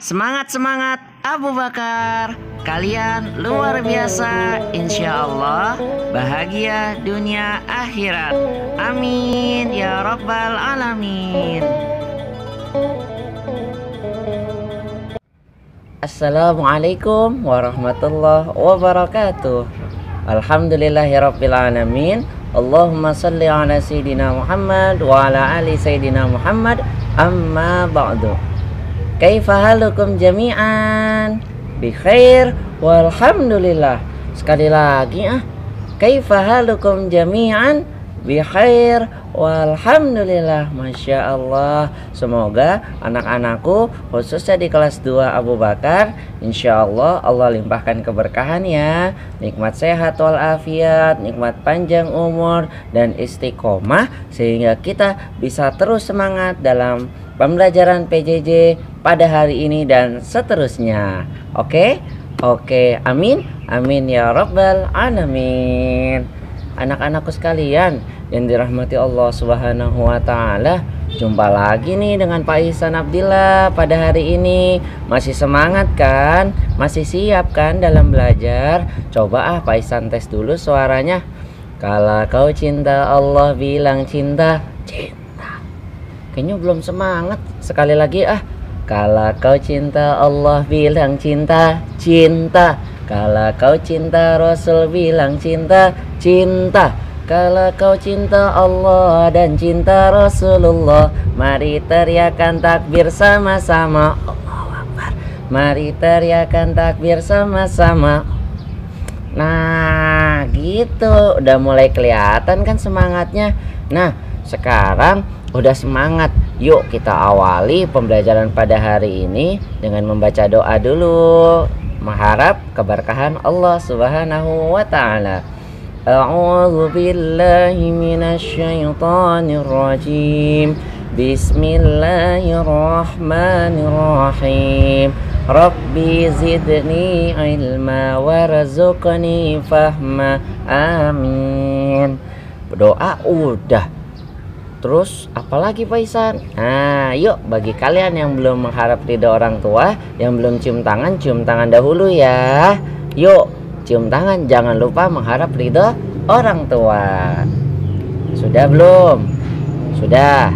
Semangat semangat Abu Bakar, kalian luar biasa. Insya Allah bahagia dunia akhirat. Amin ya rabbal alamin. Assalamualaikum warahmatullahi wabarakatuh. Alhamdulillahirabbil alamin. Allahumma salli ala sayyidina Muhammad wa ala ali sayyidina Muhammad. Amma ba'du. Kaifa halukum jami'an? Bi khair walhamdulillah. Sekali lagi Kaifa halukum jami'an? Bi khair walhamdulillah. Masya Allah. Semoga anak-anakku khususnya di kelas 2 Abu Bakar, insya Allah Allah limpahkan keberkahan ya, nikmat sehat walafiat, nikmat panjang umur dan istiqomah, sehingga kita bisa terus semangat dalam pembelajaran PJJ pada hari ini dan seterusnya. Oke, amin, amin ya rabbal alamin. Anak-anakku sekalian yang dirahmati Allah Subhanahu wa Ta'ala, jumpa lagi nih dengan Pak Ihsan Abdillah pada hari ini. Masih semangat kan? Masih siap kan dalam belajar? Coba Pak Ihsan tes dulu suaranya. Kalau kau cinta Allah bilang cinta. Kayaknya belum semangat. Sekali lagi Kalau kau cinta Allah bilang cinta. Kalau kau cinta Rasul bilang cinta. Kalau kau cinta Allah dan cinta Rasulullah, mari teriakan takbir sama-sama. Allahu Akbar. Mari teriakan takbir sama-sama. Nah gitu, udah mulai kelihatan kan semangatnya. Nah sekarang udah semangat, yuk kita awali pembelajaran pada hari ini dengan membaca doa dulu, mengharap keberkahan Allah Subhanahu wa Ta'ala. A'udzu billahi minasyaitonir rajim. Bismillahirrahmanirrahim. Rabbi zidni ilma warzuqni fahma. Amin. Doa udah. Terus apalagi Pak Ihsan? Nah yuk, bagi kalian yang belum mengharap ridho orang tua, yang belum cium tangan dahulu ya. Yuk cium tangan, jangan lupa mengharap ridho orang tua. Sudah belum? Sudah.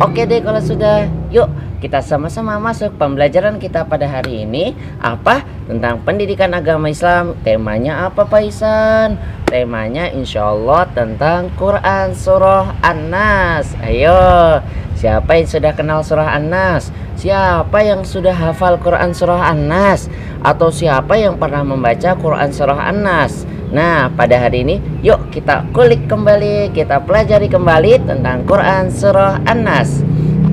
Oke deh kalau sudah. Yuk kita sama-sama masuk pembelajaran kita pada hari ini. Apa? Tentang pendidikan agama Islam. Temanya apa Pak Ihsan? Temanya insya Allah tentang Quran surah An-Nas. Ayo, siapa yang sudah kenal surah An-Nas? Siapa yang sudah hafal Quran surah An-Nas? Atau siapa yang pernah membaca Quran surah An-Nas? Nah pada hari ini yuk kita kulik kembali, kita pelajari kembali tentang Quran surah An-Nas.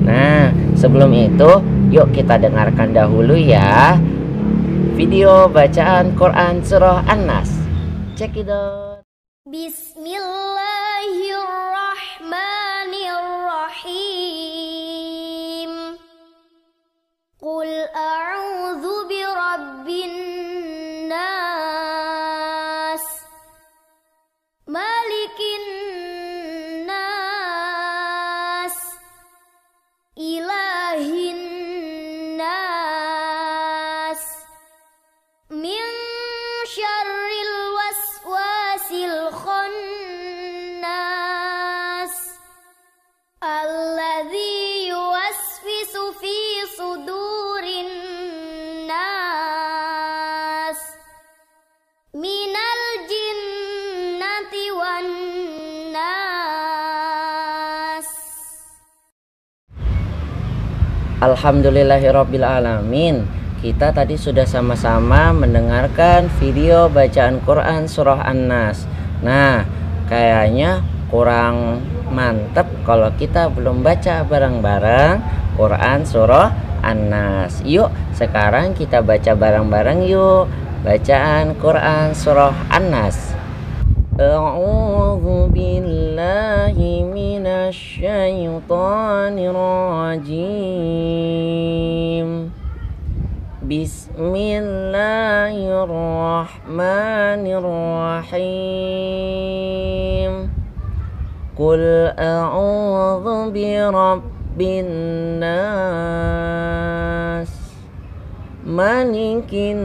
Nah sebelum itu yuk kita dengarkan dahulu ya video bacaan Quran surah An-Nas. Check it out. Bismillahirrahmanirrahim. Qul a'udzu birabbin nas, malikin nas, ilahin nas, min syarril waswasil khannas, alladzi yuwaswisu fi sudurin nas, minal jinnati wan nas. Alhamdulillahirabbil alamin. Kita tadi sudah sama-sama mendengarkan video bacaan Quran surah An-Nas. Nah, kayaknya kurang mantep kalau kita belum baca bareng-bareng Quran surah An-Nas. Yuk, sekarang kita baca bareng-bareng yuk bacaan Quran surah An-Nas. A'udzu billahi minasyaitonir rajim. Bismillahirrahmanirrahim. Qul a'udzu birabbin nas, malikin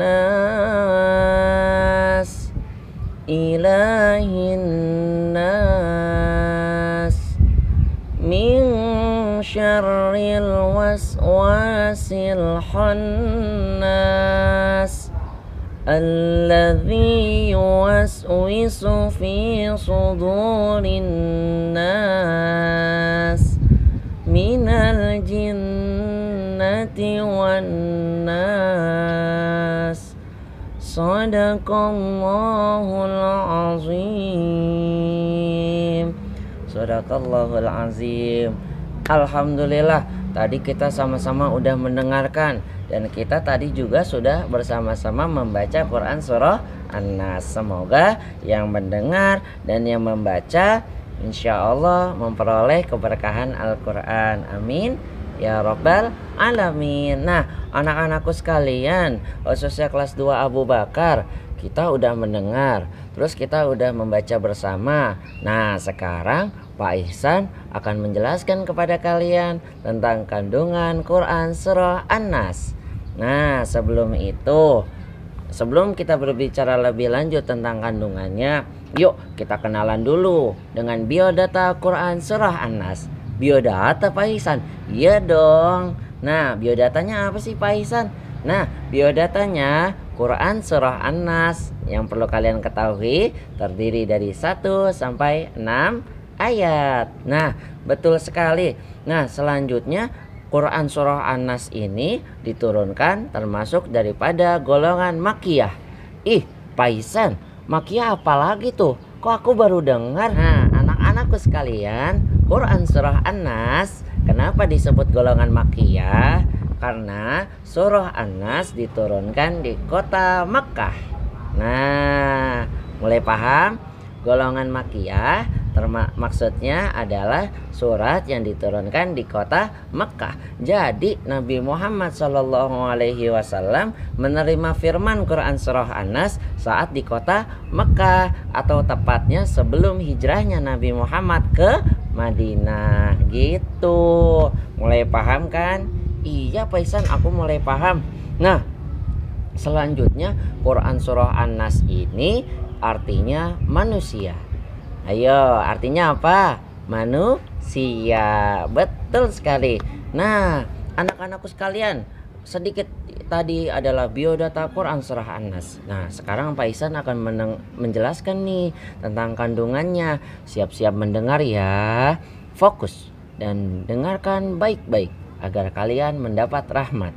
nas, ilahin nas, min syarril waswasil khannas, alladzi yuwaswisu fi sudurin nas, minal jinnati wan nas. Sadaqallahul azim. Sadaqallahul azim. Alhamdulillah, tadi kita sama-sama udah mendengarkan, dan kita tadi juga sudah bersama-sama membaca Quran surah An-Nas. Semoga yang mendengar dan yang membaca insya Allah memperoleh keberkahan Al-Quran. Amin ya Rabbal Alamin. Nah, anak-anakku sekalian, khususnya kelas 2 Abu Bakar, kita udah mendengar, terus kita udah membaca bersama. Nah, sekarang Pak Ihsan akan menjelaskan kepada kalian tentang kandungan Quran surah An-Nas. Nah, sebelum itu, sebelum kita berbicara lebih lanjut tentang kandungannya, yuk kita kenalan dulu dengan biodata Quran surah An-Nas. Biodata Pak Ihsan? Iya dong. Nah, biodatanya apa sih Pak Ihsan? Nah, biodatanya Quran surah An-Nas yang perlu kalian ketahui terdiri dari 1 sampai 6 ayat. Nah, betul sekali. Nah, selanjutnya Quran surah An-Nas ini diturunkan termasuk daripada golongan Makkiyah. Ih, Pak Ihsan, Makkiyah apa lagi tuh? Kok aku baru dengar? Nah, anak-anakku sekalian, Quran surah An-Nas kenapa disebut golongan Makkiyah? Karena surah An-Nas diturunkan di kota Makkah. Nah, mulai paham? Golongan Makkiyah maksudnya adalah surat yang diturunkan di kota Makkah. Jadi Nabi Muhammad SAW menerima firman Quran surah An-Nas saat di kota Makkah, atau tepatnya sebelum hijrahnya Nabi Muhammad ke Madinah. Gitu. Mulai paham kan? Iya Pak Ihsan, aku mulai paham. Nah, selanjutnya Quran surah An-Nas ini artinya manusia. Ayo, artinya apa? Manusia. Betul sekali. Nah, anak-anakku sekalian, sedikit tadi adalah biodata Quran surah An-Nas. Nah, sekarang Pak Ihsan akan menjelaskan nih tentang kandungannya. Siap-siap mendengar ya. Fokus dan dengarkan baik-baik agar kalian mendapat rahmat.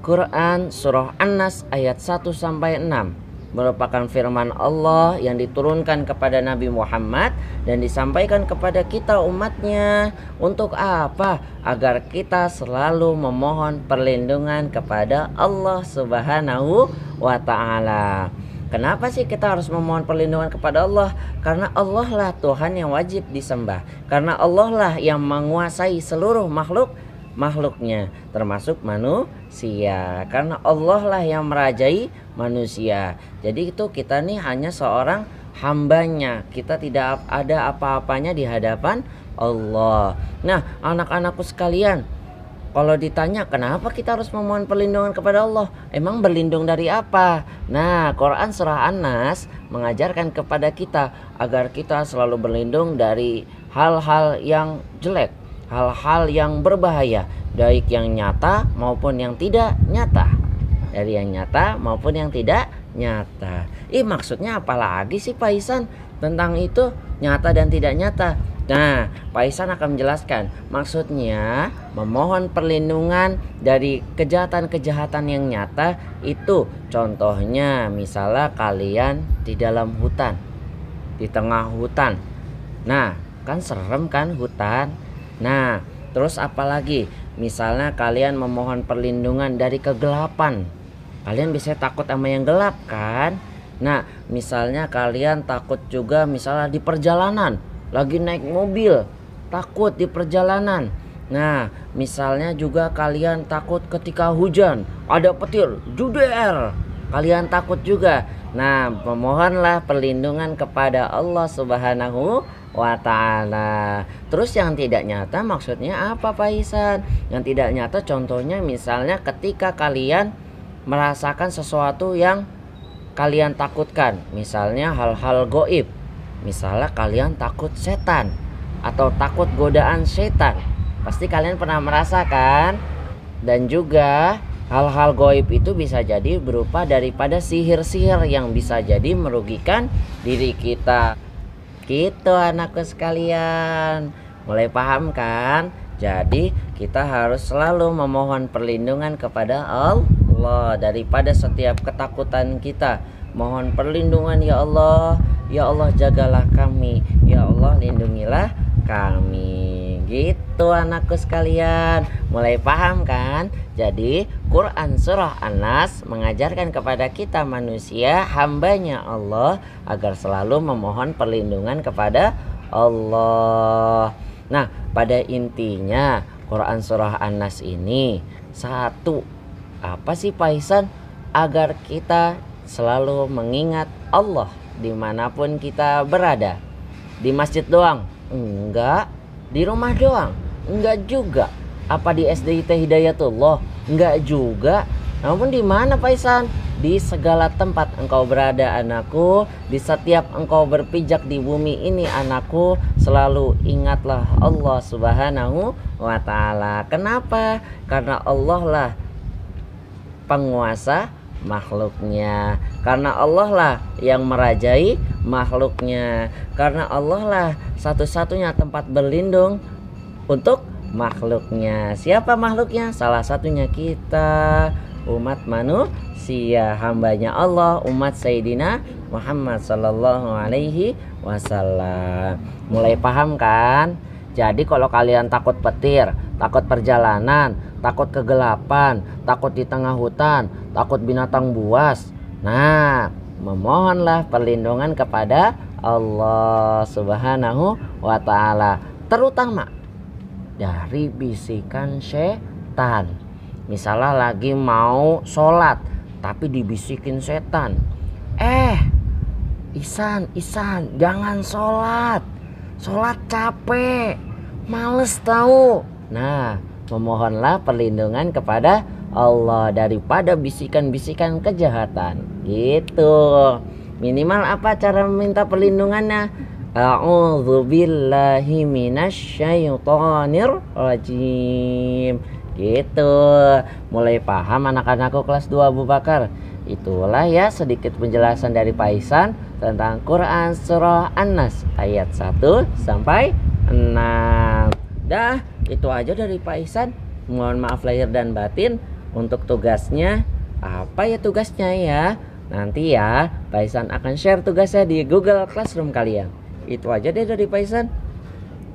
Quran surah An-Nas ayat 1 sampai 6 merupakan firman Allah yang diturunkan kepada Nabi Muhammad dan disampaikan kepada kita umatnya. Untuk apa? Agar kita selalu memohon perlindungan kepada Allah Subhanahu wa ta'ala. Kenapa sih kita harus memohon perlindungan kepada Allah? Karena Allah lah Tuhan yang wajib disembah. Karena Allah lah yang menguasai seluruh makhluknya, termasuk manusia. Karena Allah lah yang merajai manusia. Jadi itu kita nih hanya seorang hambanya. Kita tidak ada apa-apanya di hadapan Allah. Nah, anak-anakku sekalian, kalau ditanya kenapa kita harus memohon perlindungan kepada Allah, emang berlindung dari apa? Nah, Quran surah An-Nas mengajarkan kepada kita agar kita selalu berlindung dari hal-hal yang jelek, hal-hal yang berbahaya, baik yang nyata maupun yang tidak nyata. Dari yang nyata maupun yang tidak nyata. Maksudnya apa lagi sih Pak Ihsan tentang itu, nyata dan tidak nyata? Nah, Pak Ihsan akan menjelaskan. Maksudnya memohon perlindungan dari kejahatan-kejahatan yang nyata itu. Contohnya misalnya kalian di dalam hutan, di tengah hutan. Nah, kan serem kan hutan. Nah, terus apalagi? Misalnya kalian memohon perlindungan dari kegelapan. Kalian bisa takut sama yang gelap kan? Nah, misalnya kalian takut juga misalnya di perjalanan, lagi naik mobil, takut di perjalanan. Nah, misalnya juga kalian takut ketika hujan, ada petir, juder. Kalian takut juga. Nah, memohonlah perlindungan kepada Allah Subhanahu wa ta'ala. Terus yang tidak nyata maksudnya apa Pak Ihsan? Yang tidak nyata contohnya misalnya ketika kalian merasakan sesuatu yang kalian takutkan, misalnya hal-hal goib, misalnya kalian takut setan atau takut godaan setan, pasti kalian pernah merasakan. Dan juga hal-hal goib itu bisa jadi berupa daripada sihir-sihir yang bisa jadi merugikan diri kita. Gitu anakku sekalian, mulai paham kan? Jadi kita harus selalu memohon perlindungan kepada Allah daripada setiap ketakutan kita. Mohon perlindungan ya Allah jagalah kami, ya Allah lindungilah kami. Gitu anakku sekalian, mulai paham kan? Jadi Quran surah An-Nas mengajarkan kepada kita manusia hambanya Allah agar selalu memohon perlindungan kepada Allah. Nah, pada intinya Quran surah An-Nas ini satu, apa sih Pak Ihsan? Agar kita selalu mengingat Allah dimanapun kita berada. Di masjid doang? Enggak. Di rumah doang? Enggak juga. Apa di SDIT Hidayatullah? Enggak juga. Namun di mana Pak Ihsan? Di segala tempat engkau berada anakku, di setiap engkau berpijak di bumi ini anakku, selalu ingatlah Allah Subhanahu wa ta'ala. Kenapa? Karena Allah lah penguasa makhluknya, karena Allah lah yang merajai makhluknya, karena Allah lah satu-satunya tempat berlindung untuk makhluknya. Siapa makhluknya? Salah satunya kita, umat manusia, hambanya Allah, umat Sayyidina Muhammad sallallahu alaihi wasallam. Mulai paham kan? Jadi kalau kalian takut petir, takut perjalanan, takut kegelapan, takut di tengah hutan, takut binatang buas, nah memohonlah perlindungan kepada Allah Subhanahu wa ta'ala, terutama dari bisikan setan. Misalnya lagi mau sholat tapi dibisikin setan, Ihsan jangan sholat capek, males tahu. Nah, memohonlah perlindungan kepada Allah daripada bisikan-bisikan kejahatan. Gitu. Minimal apa cara meminta perlindungannya? A'udzubillahi minasyaitonir rajim. Gitu. Mulai paham anak-anakku kelas 2 Abu Bakar? Itulah ya sedikit penjelasan dari Pak Ihsan tentang Quran surah An-Nas ayat 1 sampai 6. Dah, itu aja dari Pak Ihsan. Mohon maaf lahir dan batin. Untuk tugasnya, apa ya tugasnya ya? Nanti ya Pak Ihsan akan share tugasnya di Google Classroom kalian. Itu aja deh dari Pak Ihsan.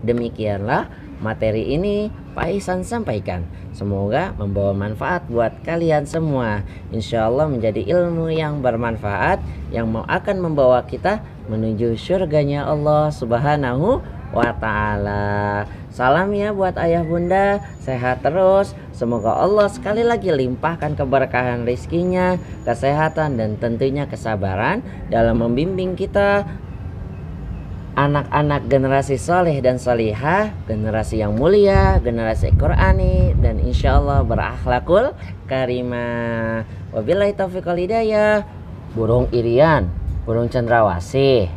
Demikianlah materi ini Pak Ihsan sampaikan. Semoga membawa manfaat buat kalian semua. Insya Allah menjadi ilmu yang bermanfaat, yang akan membawa kita menuju surganya Allah Subhanahu wa ta'ala. Salam ya buat ayah bunda, sehat terus. Semoga Allah sekali lagi limpahkan keberkahan rizkinya, kesehatan, dan tentunya kesabaran dalam membimbing kita anak-anak generasi soleh dan solihah, generasi yang mulia, generasi Qurani, dan insya Allah berakhlakul karimah. Wabillahi taufiq wal hidayah. Burung irian, burung cendrawasih.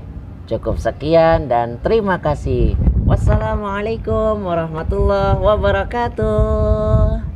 Cukup sekian dan terima kasih. Wassalamualaikum warahmatullahi wabarakatuh.